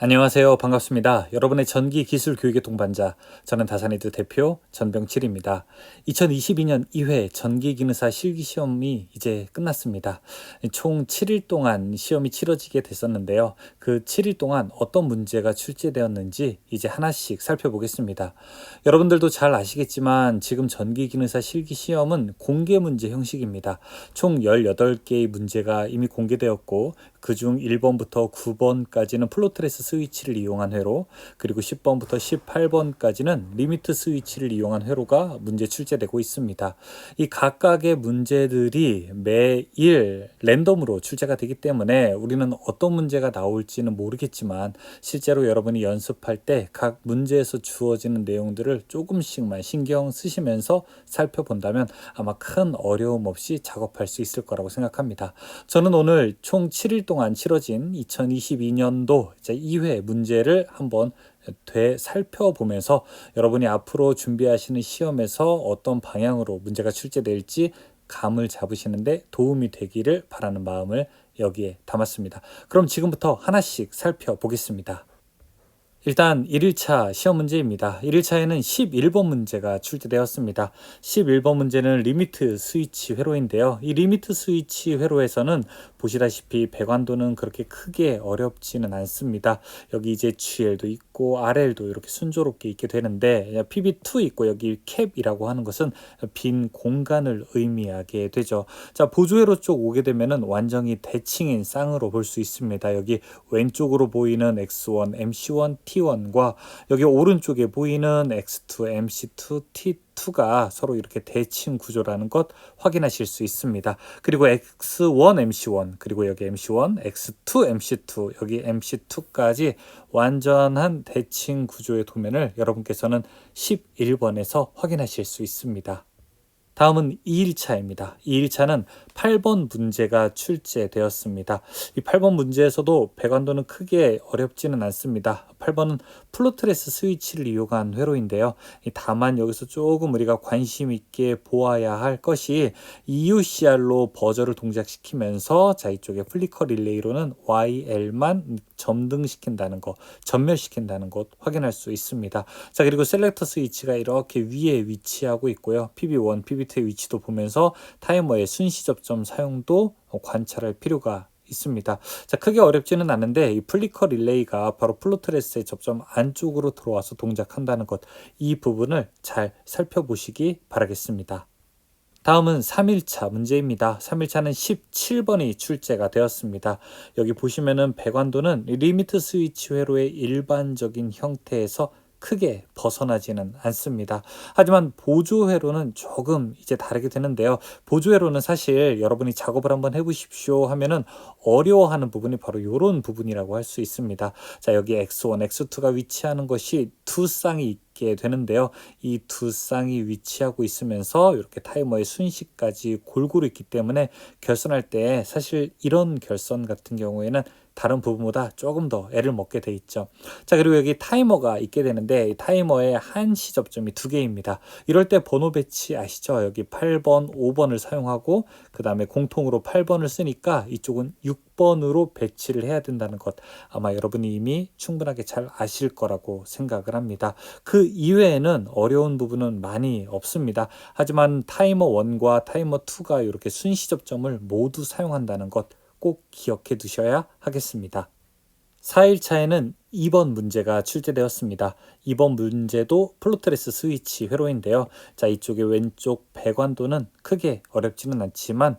안녕하세요. 반갑습니다. 여러분의 전기 기술 교육의 동반자, 저는 다산이드 대표 전병칠입니다. 2022년 2회 전기기능사 실기시험이 이제 끝났습니다. 총 7일 동안 시험이 치러지게 됐었는데요. 그 7일 동안 어떤 문제가 출제되었는지 이제 하나씩 살펴보겠습니다. 여러분들도 잘 아시겠지만 지금 전기기능사 실기시험은 공개 문제 형식입니다. 총 18개의 문제가 이미 공개되었고, 그중 1번부터 9번까지는 플로트레스 스위치를 이용한 회로, 그리고 10번부터 18번까지는 리미트 스위치를 이용한 회로가 문제 출제되고 있습니다. 이 각각의 문제들이 매일 랜덤으로 출제가 되기 때문에 우리는 어떤 문제가 나올지는 모르겠지만, 실제로 여러분이 연습할 때 각 문제에서 주어지는 내용들을 조금씩만 신경 쓰시면서 살펴본다면 아마 큰 어려움 없이 작업할 수 있을 거라고 생각합니다. 저는 오늘 총 7일 동안 치러진 2022년도 2회 문제를 한번 되살펴보면서 여러분이 앞으로 준비하시는 시험에서 어떤 방향으로 문제가 출제될지 감을 잡으시는데 도움이 되기를 바라는 마음을 여기에 담았습니다. 그럼 지금부터 하나씩 살펴보겠습니다. 일단 1일차 시험 문제입니다. 1일차에는 11번 문제가 출제되었습니다. 11번 문제는 리미트 스위치 회로인데요. 이 리미트 스위치 회로에서는 보시다시피 배관도는 그렇게 크게 어렵지는 않습니다. 여기 이제 GL도 있고 RL도 이렇게 순조롭게 있게 되는데, PB2 있고 여기 캡이라고 하는 것은 빈 공간을 의미하게 되죠. 자, 보조회로 쪽 오게 되면은 완전히 대칭인 쌍으로 볼 수 있습니다. 여기 왼쪽으로 보이는 X1, MC1, T1과 여기 오른쪽에 보이는 X2, MC2, T2가 서로 이렇게 대칭 구조라는 것 확인하실 수 있습니다. 그리고 X1, MC1, 그리고 여기 MC1, X2, MC2, 여기 MC2까지 완전한 대칭 구조의 도면을 여러분께서는 11번에서 확인하실 수 있습니다. 다음은 2일차입니다. 2일차는 8번 문제가 출제되었습니다. 이 8번 문제에서도 배관도는 크게 어렵지는 않습니다. 8번은 플로트레스 스위치를 이용한 회로인데요. 다만 여기서 조금 우리가 관심 있게 보아야 할 것이 EUCR로 버저를 동작시키면서 이쪽에 플리커 릴레이로는 YL만 점등시킨다는 것, 전멸시킨다는 것 확인할 수 있습니다. 자, 그리고 셀렉터 스위치가 이렇게 위에 위치하고 있고요. PB1, PB2의 위치도 보면서 타이머의 순시 접점 사용도 관찰할 필요가 있습니다. 자, 크게 어렵지는 않은데 이 플리커 릴레이가 바로 플로트레스의 접점 안쪽으로 들어와서 동작한다는 것, 이 부분을 잘 살펴보시기 바라겠습니다. 다음은 3일차 문제입니다. 3일차는 17번이 출제가 되었습니다. 여기 보시면은 배관도는 리미트 스위치 회로의 일반적인 형태에서 크게 벗어나지는 않습니다. 하지만 보조회로는 조금 이제 다르게 되는데요. 보조회로는 사실 여러분이 작업을 한번 해보십시오 하면은 어려워하는 부분이 바로 이런 부분이라고 할 수 있습니다. 자, 여기 X1, X2가 위치하는 것이 두 쌍이 있게 되는데요. 이 두 쌍이 위치하고 있으면서 이렇게 타이머의 순시까지 골고루 있기 때문에 결선할 때 사실 이런 결선 같은 경우에는 다른 부분보다 조금 더 애를 먹게 돼 있죠. 자, 그리고 여기 타이머가 있게 되는데 이 타이머의 한시 접점이 두 개입니다. 이럴 때 번호 배치 아시죠? 여기 8번, 5번을 사용하고 그 다음에 공통으로 8번을 쓰니까 이쪽은 6번으로 배치를 해야 된다는 것, 아마 여러분이 이미 충분하게 잘 아실 거라고 생각을 합니다. 그 이외에는 어려운 부분은 많이 없습니다. 하지만 타이머 1과 타이머 2가 이렇게 순시 접점을 모두 사용한다는 것 꼭 기억해 두셔야 하겠습니다. 4일차에는 2번 문제가 출제되었습니다. 2번 문제도 플로트레스 스위치 회로인데요. 자, 이쪽에 왼쪽 배관도는 크게 어렵지는 않지만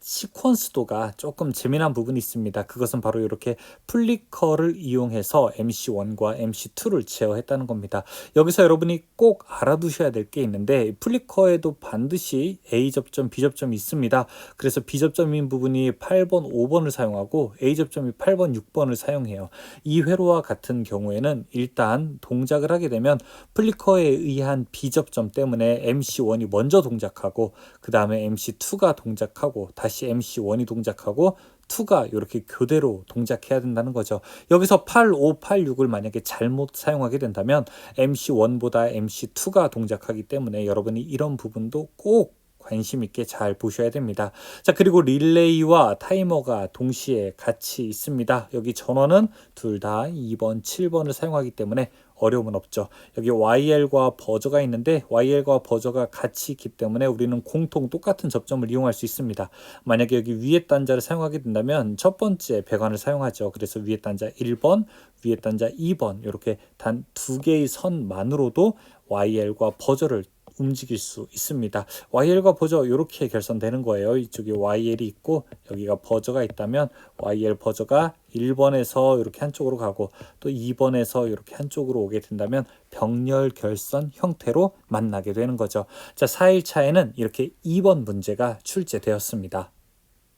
시퀀스도가 조금 재미난 부분이 있습니다. 그것은 바로 이렇게 플리커를 이용해서 MC1과 MC2를 제어했다는 겁니다. 여기서 여러분이 꼭 알아두셔야 될 게 있는데, 플리커에도 반드시 A 접점, B 접점이 있습니다. 그래서 B 접점인 부분이 8번, 5번을 사용하고 A 접점이 8번, 6번을 사용해요. 이 회로와 같은 경우에는 일단 동작을 하게 되면 플리커에 의한 B 접점 때문에 MC1이 먼저 동작하고 그 다음에 MC2가 동작하고 다시 MC1이 동작하고 2가 이렇게 교대로 동작해야 된다는 거죠. 여기서 8, 5, 8, 6을 만약에 잘못 사용하게 된다면 MC1보다 MC2가 동작하기 때문에 여러분이 이런 부분도 꼭 관심 있게 잘 보셔야 됩니다. 자, 그리고 릴레이와 타이머가 동시에 같이 있습니다. 여기 전원은 둘 다 2번, 7번을 사용하기 때문에 어려움은 없죠. 여기 YL과 버저가 있는데 YL과 버저가 같이 있기 때문에 우리는 공통 똑같은 접점을 이용할 수 있습니다. 만약에 여기 위에 단자를 사용하게 된다면 첫 번째 배관을 사용하죠. 그래서 위에 단자 1번, 위에 단자 2번 이렇게 단 두 개의 선만으로도 YL과 버저를 움직일 수 있습니다. YL과 버저 이렇게 결선되는 거예요. 이쪽에 YL이 있고 여기가 버저가 있다면 YL 버저가 1번에서 이렇게 한쪽으로 가고 또 2번에서 이렇게 한쪽으로 오게 된다면 병렬 결선 형태로 만나게 되는 거죠. 자, 4일차에는 이렇게 2번 문제가 출제되었습니다.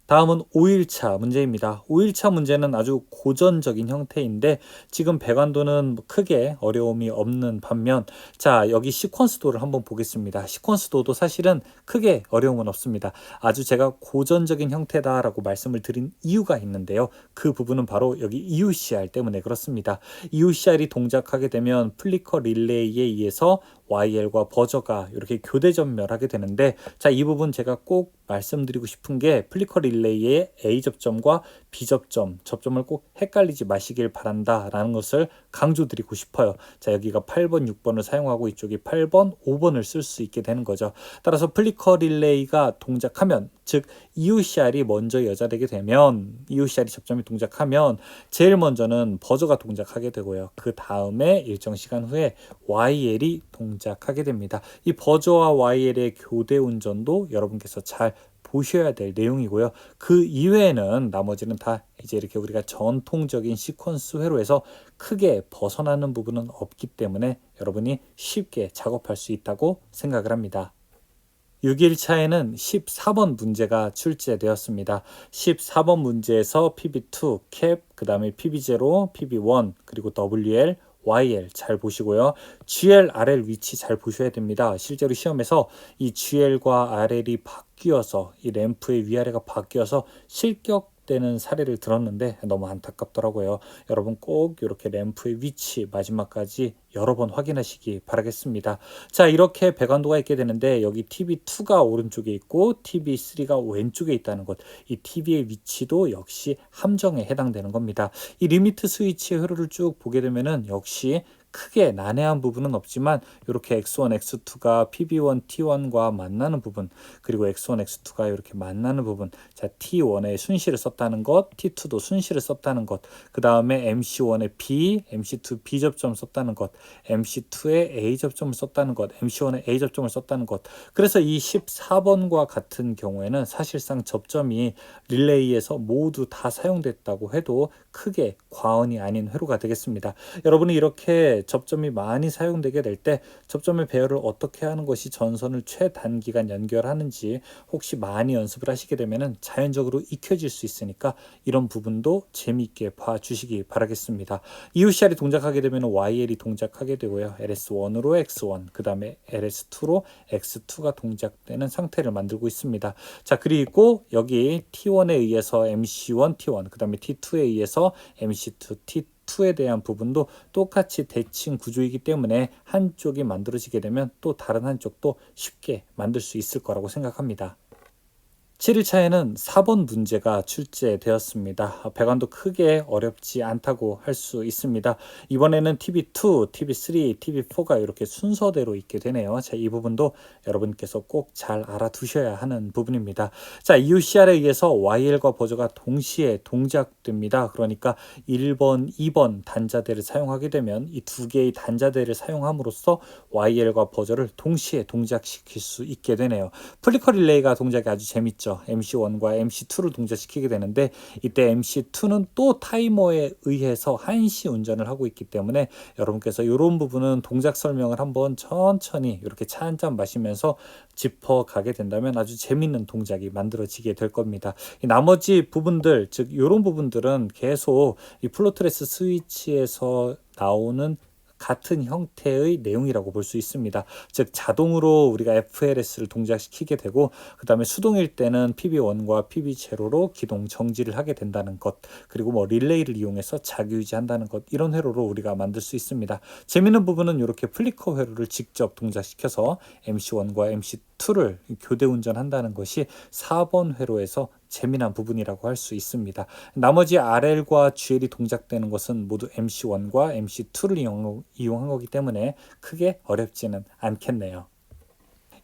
다음은 5일차 문제입니다. 5일차 문제는 아주 고전적인 형태인데 지금 배관도는 크게 어려움이 없는 반면 자, 여기 시퀀스도를 한번 보겠습니다. 시퀀스도도 사실은 크게 어려움은 없습니다. 아주 제가 고전적인 형태다라고 말씀을 드린 이유가 있는데요. 그 부분은 바로 여기 EUCR 때문에 그렇습니다. EUCR이 동작하게 되면 플리커 릴레이에 의해서 YL과 버저가 이렇게 교대 전멸하게 되는데 자, 이 부분 제가 꼭 말씀드리고 싶은 게 플리커 릴레이의 A 접점과 B 접점을 꼭 헷갈리지 마시길 바란다 라는 것을 강조드리고 싶어요. 자, 여기가 8번, 6번을 사용하고 이쪽이 8번, 5번을 쓸 수 있게 되는 거죠. 따라서 플리커 릴레이가 동작하면 즉 EUCR이 먼저 여자되게 되면 EUCR이 접점이 동작하면 제일 먼저는 버저가 동작하게 되고요. 그 다음에 일정 시간 후에 YL이 동작하게 됩니다. 이 버저와 YL의 교대 운전도 여러분께서 잘 보셔야 될 내용이고요. 그 이외에는 나머지는 다 이제 이렇게 우리가 전통적인 시퀀스 회로에서 크게 벗어나는 부분은 없기 때문에 여러분이 쉽게 작업할 수 있다고 생각을 합니다. 6일차에는 14번 문제가 출제되었습니다. 14번 문제에서 PB2, 캡, 그 다음에 PB0, PB1, 그리고 WL, YL 잘 보시고요. GL, RL 위치 잘 보셔야 됩니다. 실제로 시험에서 이 GL과 RL이 바뀌어서 이 램프의 위아래가 바뀌어서 실격되는 사례를 들었는데 너무 안타깝더라고요. 여러분 꼭 이렇게 램프의 위치 마지막까지 여러 번 확인하시기 바라겠습니다. 자, 이렇게 배관도가 있게 되는데 여기 TB2가 오른쪽에 있고 TB3가 왼쪽에 있다는 것. 이 TB의 위치도 역시 함정에 해당되는 겁니다. 이 리미트 스위치의 흐름을 쭉 보게 되면은 역시 크게 난해한 부분은 없지만 이렇게 X1, X2가 PB1, T1과 만나는 부분 그리고 X1, X2가 이렇게 만나는 부분 자, T1에 순시를 썼다는 것, T2도 순시를 썼다는 것 그 다음에 MC1에 B, MC2 B 접점 썼다는 것 MC2에 A 접점을 썼다는 것, MC1에 A 접점을 썼다는 것 그래서 이 14번과 같은 경우에는 사실상 접점이 릴레이에서 모두 다 사용됐다고 해도 크게 과언이 아닌 회로가 되겠습니다. 여러분이 이렇게 접점이 많이 사용되게 될 때 접점의 배열을 어떻게 하는 것이 전선을 최단기간 연결하는지 혹시 많이 연습을 하시게 되면 자연적으로 익혀질 수 있으니까 이런 부분도 재미있게 봐주시기 바라겠습니다. EUCR이 동작하게 되면 YL이 동작하게 되고요. LS1으로 X1 그 다음에 LS2로 X2가 동작되는 상태를 만들고 있습니다. 자, 그리고 여기 T1에 의해서 MC1 T1 그 다음에 T2에 의해서 MC2 T2에 대한 부분도 똑같이 대칭 구조이기 때문에 한쪽이 만들어지게 되면 또 다른 한쪽도 쉽게 만들 수 있을 거라고 생각합니다. 7일차에는 4번 문제가 출제되었습니다. 배관도 크게 어렵지 않다고 할 수 있습니다. 이번에는 TB2, TB3, TB4가 이렇게 순서대로 있게 되네요. 자, 이 부분도 여러분께서 꼭 잘 알아두셔야 하는 부분입니다. 자, EUCR에 의해서 YL과 버저가 동시에 동작됩니다. 그러니까 1번, 2번 단자대를 사용하게 되면 이 두 개의 단자대를 사용함으로써 YL과 버저를 동시에 동작시킬 수 있게 되네요. 플리커 릴레이가 동작이 아주 재밌죠. MC1과 MC2를 동작시키게 되는데 이때 MC2는 또 타이머에 의해서 한시 운전을 하고 있기 때문에 여러분께서 이런 부분은 동작 설명을 한번 천천히 이렇게 차 한 잔 마시면서 짚어가게 된다면 아주 재밌는 동작이 만들어지게 될 겁니다. 이 나머지 부분들 즉 이런 부분들은 계속 이 플로트레스 스위치에서 나오는 같은 형태의 내용이라고 볼 수 있습니다. 즉 자동으로 우리가 FLS를 동작시키게 되고 그 다음에 수동일 때는 PB1과 PB0로 기동 정지를 하게 된다는 것, 그리고 뭐 릴레이를 이용해서 자기유지한다는 것, 이런 회로로 우리가 만들 수 있습니다. 재미있는 부분은 이렇게 플리커 회로를 직접 동작시켜서 MC1과 MC2를 교대 운전한다는 것이 4번 회로에서 재미난 부분이라고 할 수 있습니다. 나머지 RL과 GL이 동작되는 것은 모두 MC1과 MC2를 이용한 거기 때문에 크게 어렵지는 않겠네요.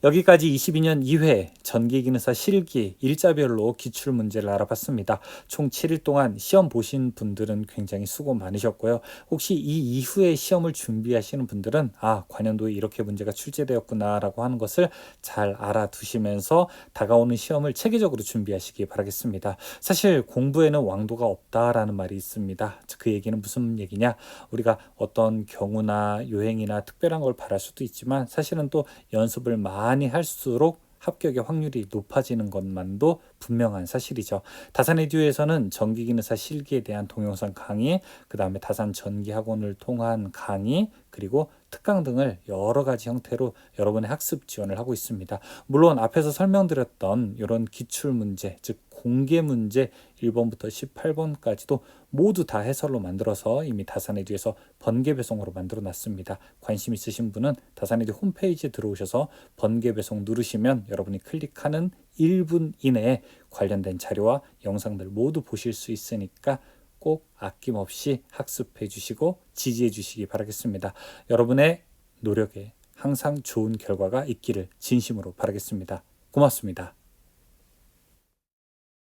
여기까지 22년 2회 전기기능사 실기 일자별로 기출문제를 알아봤습니다. 총 7일 동안 시험 보신 분들은 굉장히 수고 많으셨고요. 혹시 이 이후에 시험을 준비하시는 분들은 관연도에 이렇게 문제가 출제되었구나 라고 하는 것을 잘 알아두시면서 다가오는 시험을 체계적으로 준비하시기 바라겠습니다. 사실 공부에는 왕도가 없다라는 말이 있습니다. 그 얘기는 무슨 얘기냐? 우리가 어떤 경우나 요행이나 특별한 걸 바랄 수도 있지만 사실은 또 연습을 많이 할수록 합격의 확률이 높아지는 것만도 분명한 사실이죠. 다산 에듀에서는 전기기능사 실기에 대한 동영상 강의, 그 다음에 다산 전기학원을 통한 강의, 그리고 특강 등을 여러 가지 형태로 여러분의 학습 지원을 하고 있습니다. 물론 앞에서 설명드렸던 이런 기출문제, 즉 공개 문제 1번부터 18번까지도 모두 다 해설로 만들어서 이미 다산 에듀에서 번개 배송으로 만들어 놨습니다. 관심 있으신 분은 다산 에듀 홈페이지에 들어오셔서 번개 배송 누르시면 여러분이 클릭하는 1분 이내에 관련된 자료와 영상들 모두 보실 수 있으니까 꼭 아낌없이 학습해 주시고 지지해 주시기 바라겠습니다. 여러분의 노력에 항상 좋은 결과가 있기를 진심으로 바라겠습니다. 고맙습니다.